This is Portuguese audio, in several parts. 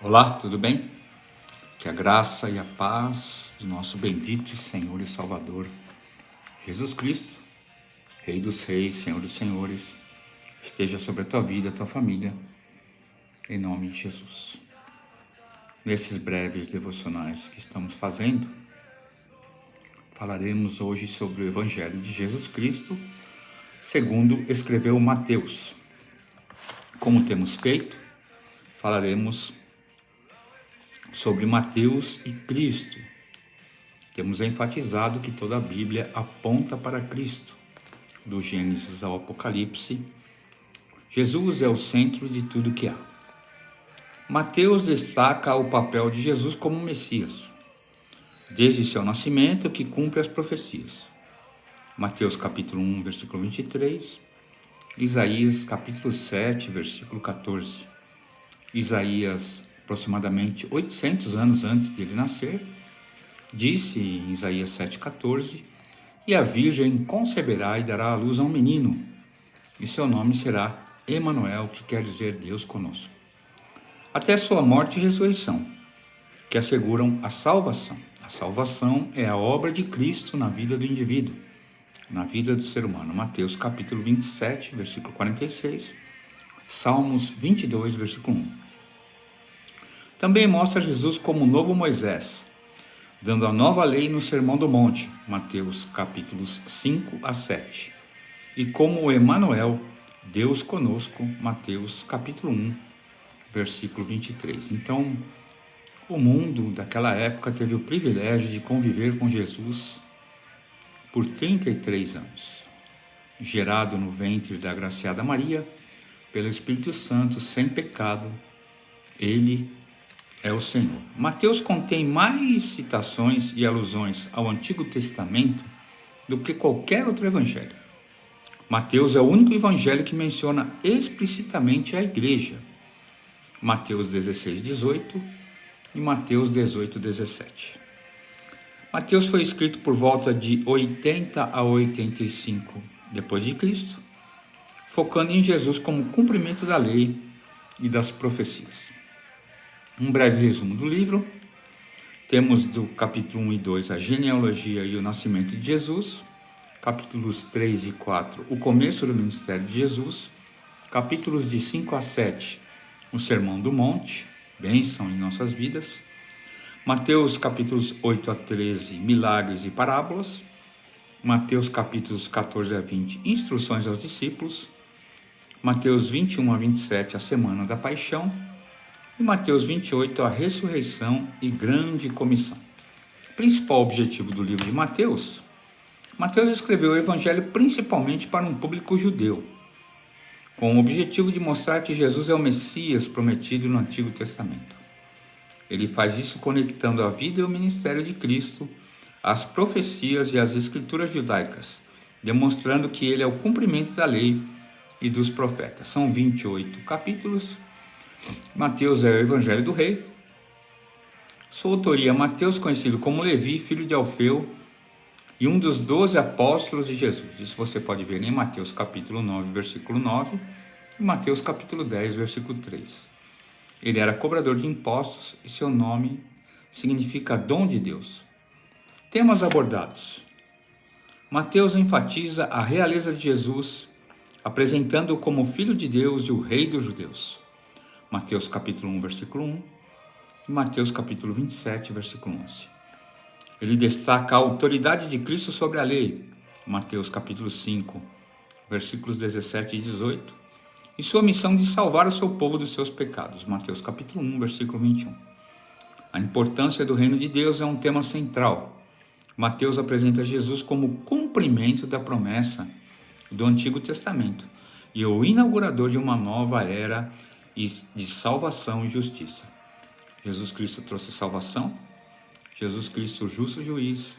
Olá, tudo bem? Que a graça e a paz do nosso bendito Senhor e Salvador Jesus Cristo, Rei dos Reis, Senhor dos Senhores, esteja sobre a tua vida, a tua família, em nome de Jesus. Nesses breves devocionais que estamos fazendo, falaremos hoje sobre o Evangelho de Jesus Cristo, segundo escreveu Mateus. Como temos feito, falaremos sobre Mateus e Cristo. Temos enfatizado que toda a Bíblia aponta para Cristo. Do Gênesis ao Apocalipse, Jesus é o centro de tudo que há. Mateus destaca o papel de Jesus como Messias, desde seu nascimento, que cumpre as profecias. Mateus capítulo 1, versículo 23, Isaías capítulo 7, versículo 14. Isaías, aproximadamente 800 anos antes de ele nascer, disse em Isaías 7,14: E a Virgem conceberá e dará à luz a um menino, e seu nome será Emanuel, que quer dizer Deus conosco. Até sua morte e ressurreição, que asseguram a salvação. A salvação é a obra de Cristo na vida do indivíduo, na vida do ser humano. Mateus capítulo 27, versículo 46, Salmos 22, versículo 1. Também mostra Jesus como o novo Moisés, dando a nova lei no Sermão do Monte, Mateus capítulos 5 a 7. E como o Emanuel, Deus conosco, Mateus capítulo 1, versículo 23. Então, o mundo daquela época teve o privilégio de conviver com Jesus por 33 anos. Gerado no ventre da agraciada Maria, pelo Espírito Santo, sem pecado, ele é o Senhor. Mateus contém mais citações e alusões ao Antigo Testamento do que qualquer outro evangelho. Mateus é o único evangelho que menciona explicitamente a igreja. Mateus 16, 18 e Mateus 18, 17. Mateus foi escrito por volta de 80 a 85 depois de Cristo, focando em Jesus como cumprimento da lei e das profecias. Um breve resumo do livro. Temos do capítulo 1 e 2 a genealogia e o nascimento de Jesus. Capítulos 3 e 4, o começo do ministério de Jesus. Capítulos de 5 a 7, o Sermão do Monte, bênção em nossas vidas. Mateus capítulos 8 a 13, milagres e parábolas. Mateus capítulos 14 a 20, instruções aos discípulos. Mateus 21 a 27, a semana da paixão. E Mateus 28, a ressurreição e grande comissão. O principal objetivo do livro de Mateus escreveu o evangelho principalmente para um público judeu, com o objetivo de mostrar que Jesus é o Messias prometido no Antigo Testamento. Ele faz isso conectando a vida e o ministério de Cristo às profecias e às escrituras judaicas, demonstrando que ele é o cumprimento da lei e dos profetas. São 28 capítulos. Mateus é o Evangelho do Rei. Sua autoria, Mateus, conhecido como Levi, filho de Alfeu, e um dos 12 apóstolos de Jesus. Isso você pode ver em Mateus capítulo 9, versículo 9, e Mateus capítulo 10, versículo 3. Ele era cobrador de impostos e seu nome significa dom de Deus. Temas abordados. Mateus enfatiza a realeza de Jesus, apresentando-o como Filho de Deus e o Rei dos Judeus. Mateus capítulo 1, versículo 1 e Mateus capítulo 27, versículo 11. Ele destaca a autoridade de Cristo sobre a lei, Mateus capítulo 5, versículos 17 e 18, e sua missão de salvar o seu povo dos seus pecados, Mateus capítulo 1, versículo 21. A importância do reino de Deus é um tema central. Mateus apresenta Jesus como cumprimento da promessa do Antigo Testamento e o inaugurador de uma nova era de salvação e justiça. Jesus Cristo trouxe salvação, Jesus Cristo, justo juiz,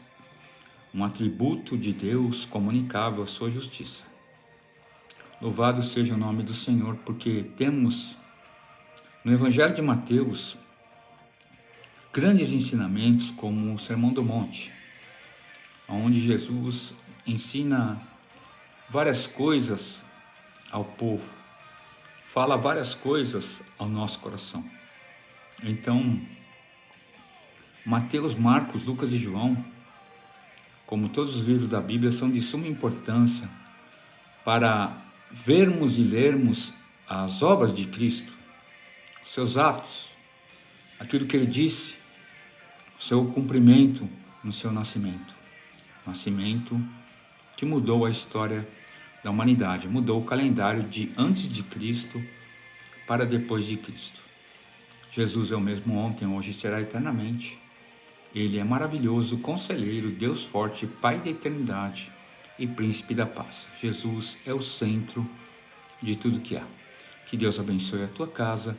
um atributo de Deus comunicável à sua justiça. Louvado seja o nome do Senhor, porque temos no Evangelho de Mateus grandes ensinamentos como o Sermão do Monte, onde Jesus ensina várias coisas ao povo, fala várias coisas ao nosso coração. Então, Mateus, Marcos, Lucas e João, como todos os livros da Bíblia, são de suma importância para vermos e lermos as obras de Cristo, os seus atos, aquilo que ele disse, o seu cumprimento no seu nascimento. Nascimento que mudou a história da humanidade, mudou o calendário de antes de Cristo para depois de Cristo. Jesus é o mesmo ontem, hoje e será eternamente. Ele é maravilhoso, conselheiro, Deus forte, Pai da eternidade e Príncipe da paz. Jesus é o centro de tudo que há. Que Deus abençoe a tua casa,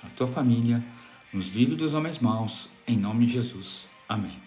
a tua família, nos livre dos homens maus, em nome de Jesus. Amém.